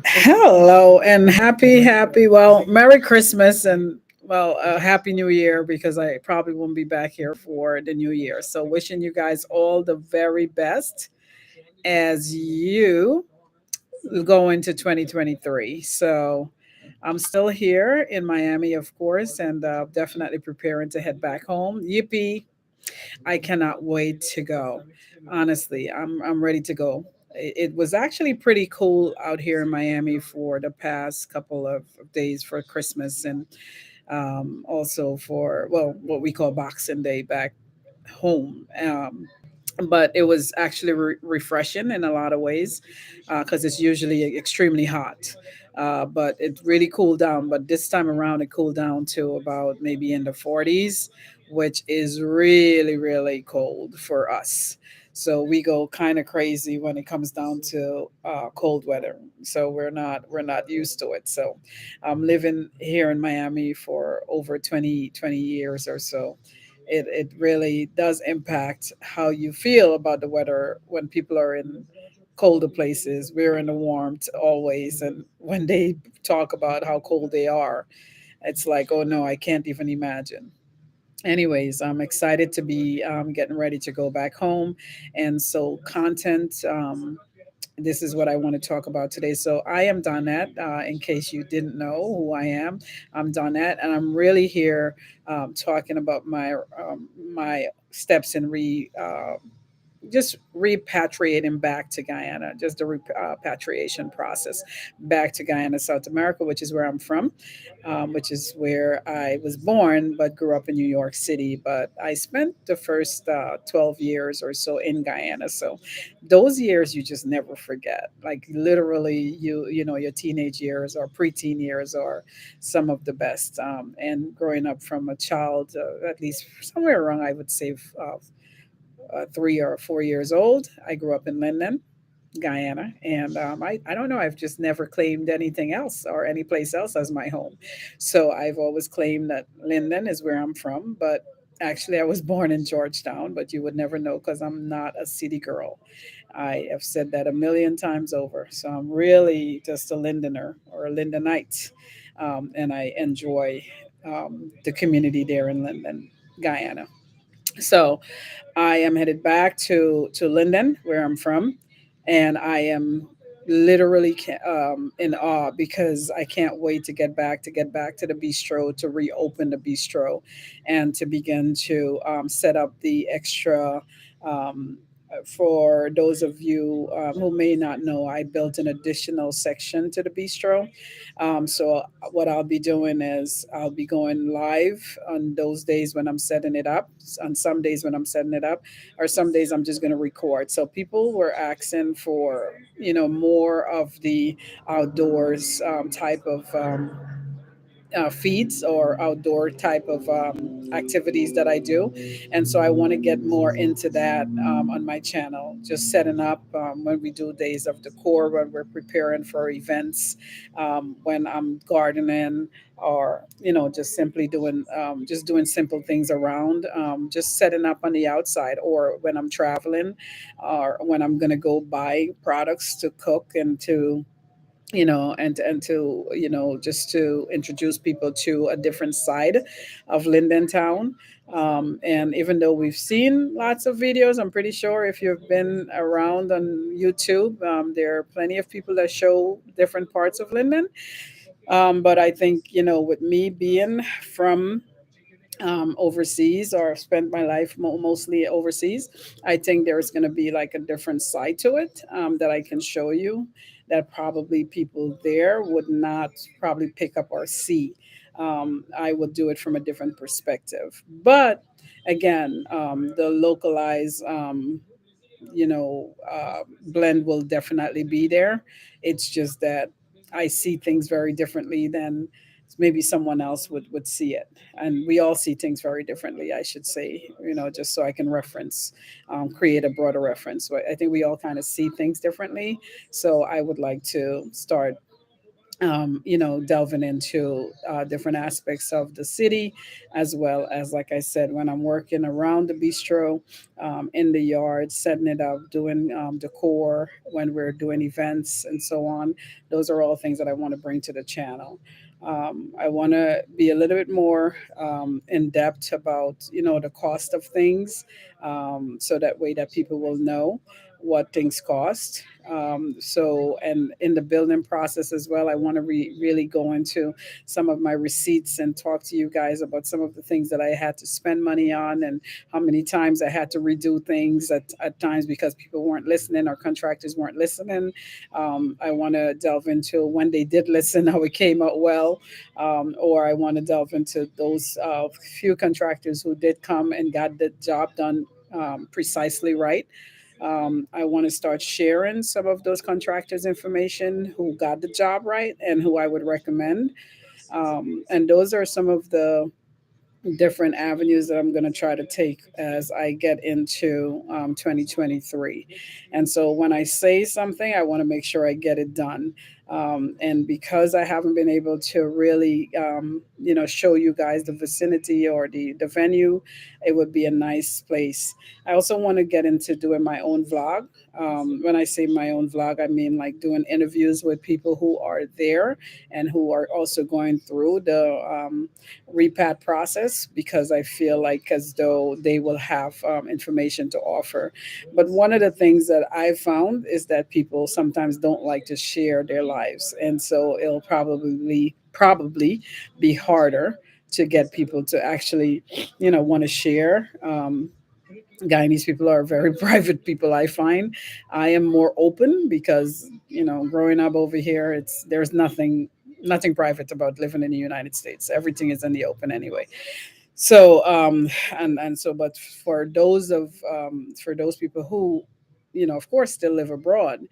Hello and happy, well, Merry Christmas and well, Happy New Year because I probably won't be back here for the New Year. So, wishing you guys all the very best as you go into 2023. So, I'm still here in Miami, of course, and definitely preparing to head back home. Yippee! I cannot wait to go. Honestly, I'm ready to go. It was actually pretty cool out here in Miami for the past couple of days for Christmas and also for well what we call Boxing Day back home. But it was actually refreshing in a lot of ways because it's usually extremely hot. But it really cooled down. But this time around, it cooled down to about maybe in the 40s, which is really cold for us. So we go kind of crazy when it comes down to cold weather. So we're not used to it. So I'm living here in Miami for over 20 years or so. It really does impact how you feel about the weather when people are in colder places. We're in the warmth always, and when they talk about how cold they are, it's like, oh no, I can't even imagine. Anyways, I'm excited to be getting ready to go back home, and so content. This is what I want to talk about today. So I am Donette. In case you didn't know who I am, I'm Donette, and I'm really here talking about my steps in just repatriating back to Guyana, just the repatriation process back to Guyana, South America, which is where I'm from, which is where I was born, but grew up in New York City. But I spent the first 12 years or so in Guyana. So those years you just never forget. Like literally, your teenage years or preteen years are some of the best. And growing up from a child, at least somewhere around, I would say, 3 or 4 years old. I grew up in Linden, Guyana, and I don't know. I've just never claimed anything else or any place else as my home. So I've always claimed that Linden is where I'm from, but actually I was born in Georgetown, but you would never know because I'm not a city girl. I have said that a million times over. So I'm really just a Lindener or a Lindenite, and I enjoy the community there in Linden, Guyana. So I am headed back to Linden, where I'm from, and I am literally in awe because I can't wait to get back to the bistro, to reopen the bistro, and to begin to set up the extra. Um, for those of you who may not know, I built an additional section to the bistro. So what I'll be doing is I'll be going live on those days when I'm setting it up. On some days when I'm setting it up, or some days I'm just going to record. So people were asking for more of the outdoors type of feeds or outdoor type of activities that I do. And so I want to get more into that on my channel, just setting up when we do days of decor, when we're preparing for events, when I'm gardening, or just simply doing simple things around, just setting up on the outside, or when I'm traveling, or when I'm going to go buy products to cook and to and to just to introduce people to a different side of Linden Town. And even though we've seen lots of videos, I'm pretty sure if you've been around on YouTube, there are plenty of people that show different parts of Linden. But I think with me being from overseas, or spent my life mostly overseas, I think there's going to be like a different side to it that I can show you that probably people there would not probably pick up or see. I would do it from a different perspective. But again, the localized blend will definitely be there. It's just that I see things very differently than maybe someone else would see it. And we all see things very differently, I should say, just so I can reference, create a broader reference. So I think we all kind of see things differently. So I would like to start delving into different aspects of the city, as well as, like I said, when I'm working around the bistro, in the yard, setting it up, doing decor when we're doing events and so on. Those are all things that I want to bring to the channel. I want to be a little bit more in depth about, the cost of things, so that way that people will know what things cost. And in the building process as well, I want to really go into some of my receipts and talk to you guys about some of the things that I had to spend money on, and how many times I had to redo things at times because people weren't listening or contractors weren't listening. I want to delve into when they did listen, how it came out well, or I want to delve into those few contractors who did come and got the job done precisely right. I want to start sharing some of those contractors' information who got the job right and who I would recommend. And those are some of the different avenues that I'm going to try to take as I get into 2023. And so when I say something, I want to make sure I get it done. And because I haven't been able to really, show you guys the vicinity or the venue, it would be a nice place. I also want to get into doing my own vlog. When I say my own vlog, I mean like doing interviews with people who are there and who are also going through the repat process, because I feel like as though they will have information to offer. But one of the things that I found is that people sometimes don't like to share their lives, and so it'll probably be harder to get people to actually, want to share. Guyanese people are very private people, I find. I am more open because, growing up over here, there's nothing private about living in the United States. Everything is in the open anyway. So but for those people who, of course, still live abroad,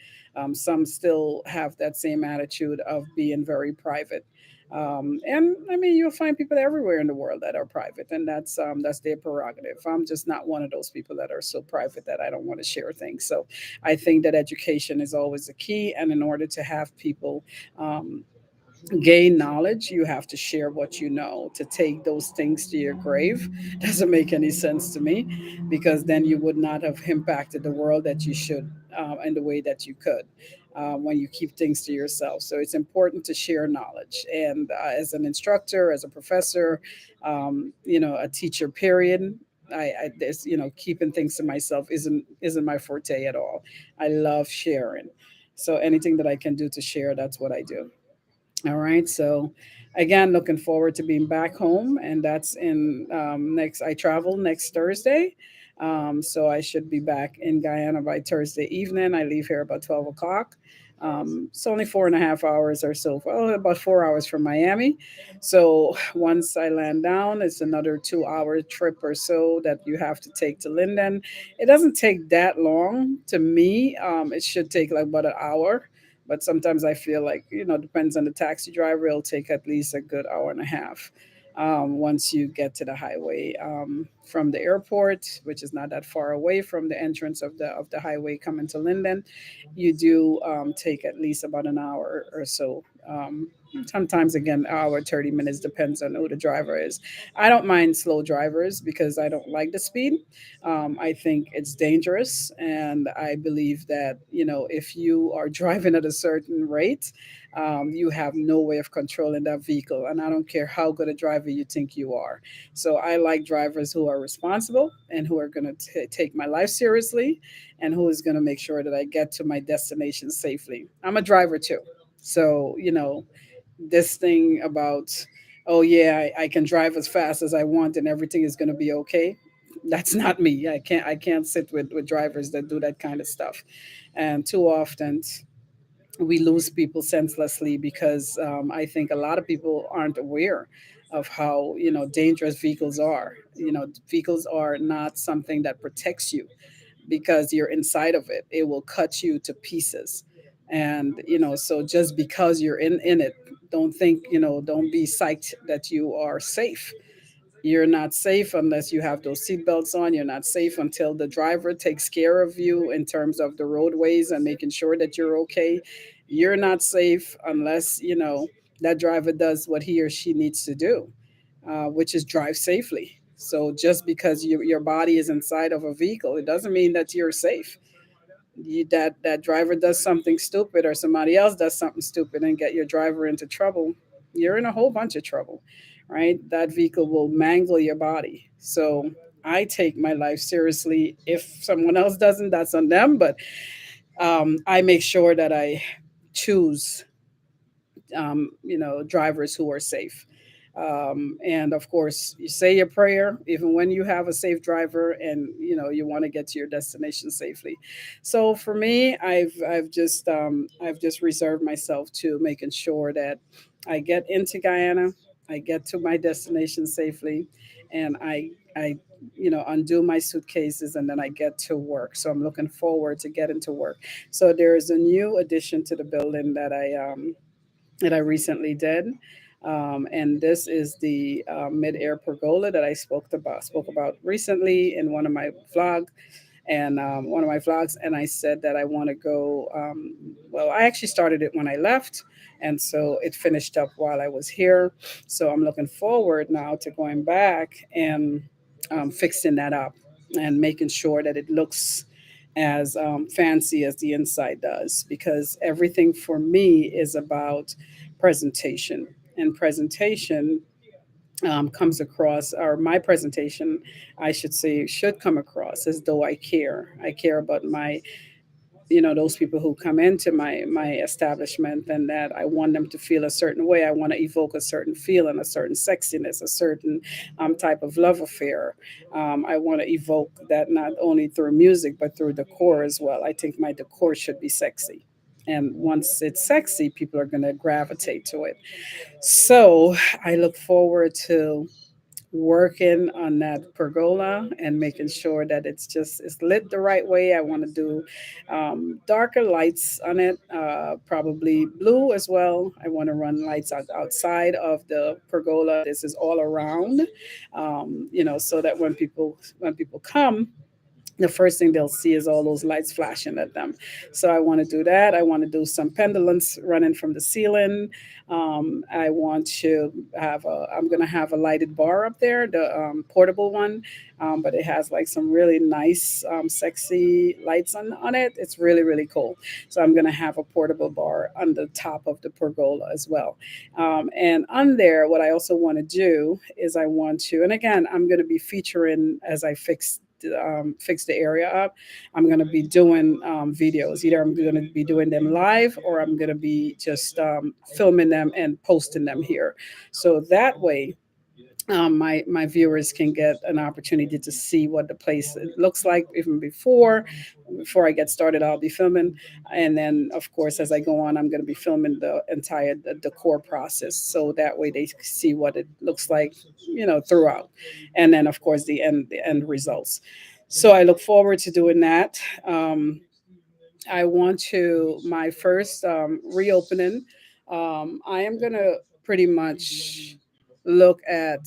some still have that same attitude of being very private. And I mean, you'll find people everywhere in the world that are private, and that's their prerogative. I'm just not one of those people that are so private that I don't want to share things. So I think that education is always the key, and in order to have people um, gain knowledge, you have to share what you know. To take those things to your grave doesn't make any sense to me, because then you would not have impacted the world that you should, in the way that you could, when you keep things to yourself. So it's important to share knowledge. And as an instructor, as a professor, a teacher, period. This, keeping things to myself isn't my forte at all. I love sharing. So anything that I can do to share, that's what I do. All right. So, again, looking forward to being back home, and that's in next. I travel next Thursday, so I should be back in Guyana by Thursday evening. I leave here about 12 o'clock. It's only 4.5 hours or so, well, about 4 hours from Miami. So once I land down, it's another 2 hour trip or so that you have to take to Linden. It doesn't take that long to me. It should take like about an hour, but sometimes I feel like, depends on the taxi driver, it'll take at least a good hour and a half. Once you get to the highway, from the airport, which is not that far away from the entrance of the highway coming to Linden, you do take at least about an hour or so. Sometimes again, hour 30 minutes, depends on who the driver is. I don't mind slow drivers because I don't like the speed. I think it's dangerous, and I believe that, if you are driving at a certain rate, you have no way of controlling that vehicle, and I don't care how good a driver you think you are. So I like drivers who are responsible and who are going to take my life seriously, and who is going to make sure that I get to my destination safely. I'm a driver too, so this thing about, oh yeah, I can drive as fast as I want and everything is going to be okay. That's not me. I can't sit with drivers that do that kind of stuff. And too often we lose people senselessly because, I think a lot of people aren't aware of how, dangerous vehicles are. Vehicles are not something that protects you, because you're inside of it. It will cut you to pieces. And, so just because you're in it, don't be psyched that you are safe. You're not safe unless you have those seatbelts on. You're not safe until the driver takes care of you in terms of the roadways and making sure that you're okay. You're not safe unless, that driver does what he or she needs to do, which is drive safely. So just because your body is inside of a vehicle, it doesn't mean that you're safe. That driver does something stupid, or somebody else does something stupid and get your driver into trouble, you're in a whole bunch of trouble, right? That vehicle will mangle your body. So I take my life seriously. If someone else doesn't, that's on them. But I make sure that I choose, drivers who are safe. And of course, you say your prayer even when you have a safe driver, and you want to get to your destination safely. So for me, I've just reserved myself to making sure that I get into Guyana, I get to my destination safely, and I undo my suitcases, and then I get to work. So I'm looking forward to getting to work. So there is a new addition to the building that I recently did. And this is the mid-air pergola that I spoke about recently in one of my vlogs. And I said that I want to go. Well, I actually started it when I left, and so it finished up while I was here. So I'm looking forward now to going back and fixing that up and making sure that it looks as fancy as the inside does, because everything for me is about presentation. And presentation comes across, or my presentation, I should say, should come across as though I care. I care about those people who come into my establishment, and that I want them to feel a certain way. I want to evoke a certain feeling, a certain sexiness, a certain type of love affair. I want to evoke that not only through music but through decor as well. I think my decor should be sexy, and once it's sexy, people are going to gravitate to it. So I look forward to working on that pergola and making sure that it's lit the right way. I want to do darker lights on it, probably blue as well. I want to run lights outside of the pergola. This is all around, so that when people come, the first thing they'll see is all those lights flashing at them. So I want to do that. I want to do some pendulums running from the ceiling. I want to I'm going to have a lighted bar up there, the portable one, but it has like some really nice, sexy lights on it. It's really, really cool. So I'm going to have a portable bar on the top of the pergola as well. And on there, what I also want to do is and again, I'm going to be featuring as I fix the area up. I'm going to be doing videos. Either I'm going to be doing them live, or I'm going to be just filming them and posting them here. So that way, my viewers can get an opportunity to see what the place looks like even before I get started. I'll be filming, and then of course as I go on, I'm going to be filming the entire decor process, so that way they see what it looks like, throughout, and then of course the end results. So I look forward to doing that. I want to my first reopening. I am gonna pretty much look at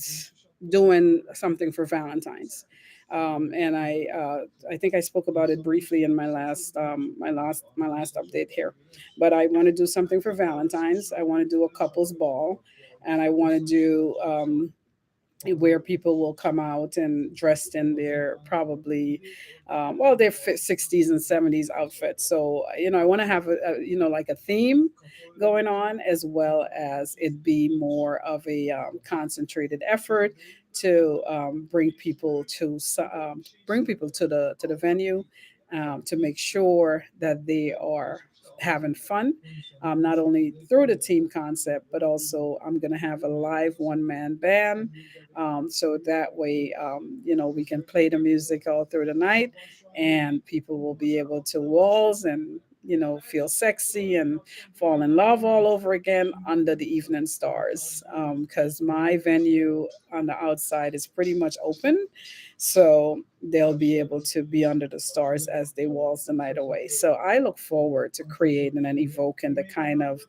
doing something for Valentine's, and I think I spoke about it briefly in my last update here. But I want to do something for Valentine's. I want to do a couples ball, and I want to do. Where people will come out and dressed in their probably their 60s and 70s outfits. So I want to have like a theme going on, as well as it be more of a concentrated effort to bring people to the venue, to make sure that they are having fun, not only through the team concept, but also I'm going to have a live one-man band, so that way, we can play the music all through the night, and people will be able to waltz and feel sexy and fall in love all over again under the evening stars. Because my venue on the outside is pretty much open, so they'll be able to be under the stars as they waltz the night away. So I look forward to creating and evoking the kind of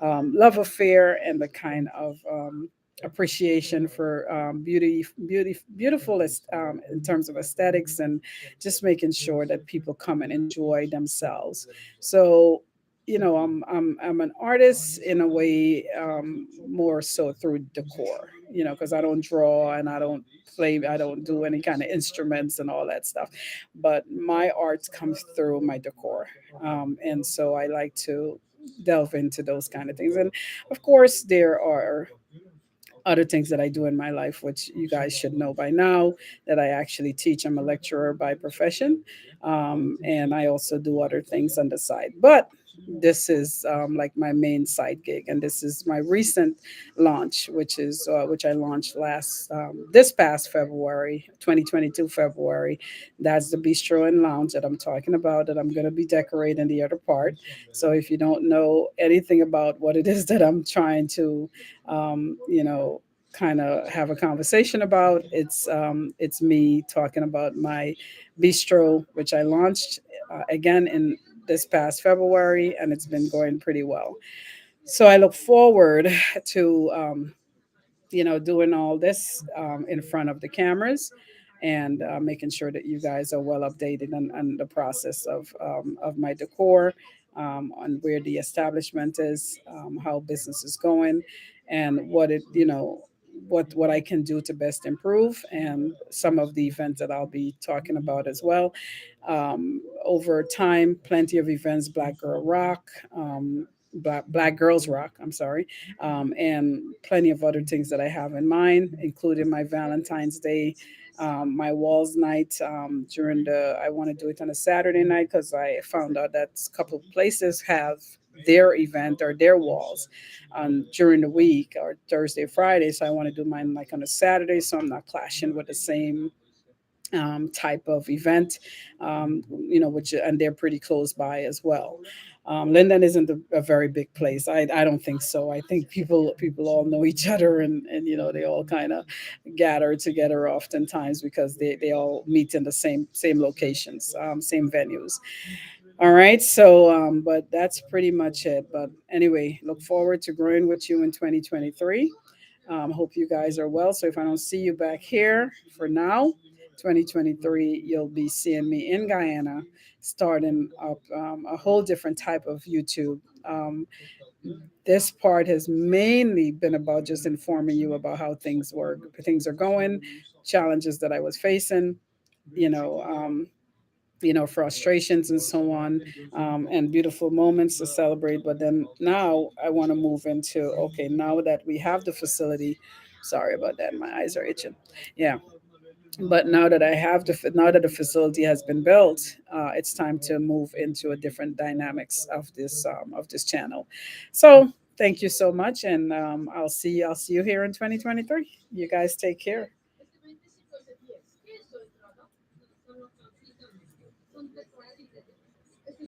love affair and the kind of appreciation for beautiful in terms of aesthetics, and just making sure that people come and enjoy themselves. So I'm an artist in a way, more so through decor, because I don't draw and I don't play, I don't do any kind of instruments and all that stuff. But my art comes through my decor. And so I like to delve into those kind of things. And of course, there are other things that I do in my life, which you guys should know by now, that I actually teach. I'm a lecturer by profession, and I also do other things on the side. But this is, like my main side gig, and this is my recent launch, which I launched this past February, 2022 February. That's the Bistro and Lounge that I'm talking about. That I'm going to be decorating the other part. So if you don't know anything about what it is that I'm trying to, um, you know, kind of have a conversation about. It's me talking about my bistro, which I launched, again in this past February, and it's been going pretty well. So I look forward to, doing all this, in front of the cameras, and making sure that you guys are well updated on the process of my decor, on where the establishment is, how business is going, and what I can do to best improve, and some of the events that I'll be talking about as well. Over time, plenty of events, Black Girl Rock, Black Girls Rock. I'm sorry, and plenty of other things that I have in mind, including my Valentine's Day, my Walls Night. I want to do it on a Saturday night because I found out that a couple of places have their event or their walls during the week or Thursday, Friday. So I want to do mine like on a Saturday, so I'm not clashing with the same type of event, which and they're pretty close by as well. Linden isn't a very big place. I don't think so. I think people all know each other, and they all kind of gather together oftentimes because they all meet in the same locations, same venues. All right. So, but that's pretty much it. But anyway, look forward to growing with you in 2023. Hope you guys are well. So if I don't see you back here for now, 2023, you'll be seeing me in Guyana, starting up, a whole different type of YouTube. This part has mainly been about just informing you about how things are going, challenges that I was facing, you know. Frustrations and so on, and beautiful moments to celebrate. But then now I want to move into, okay, now that we have the facility, sorry about that, my eyes are itching. Yeah, but now that the facility has been built, it's time to move into a different dynamics of this channel. So thank you so much, and I'll see you here in 2023. You guys take care.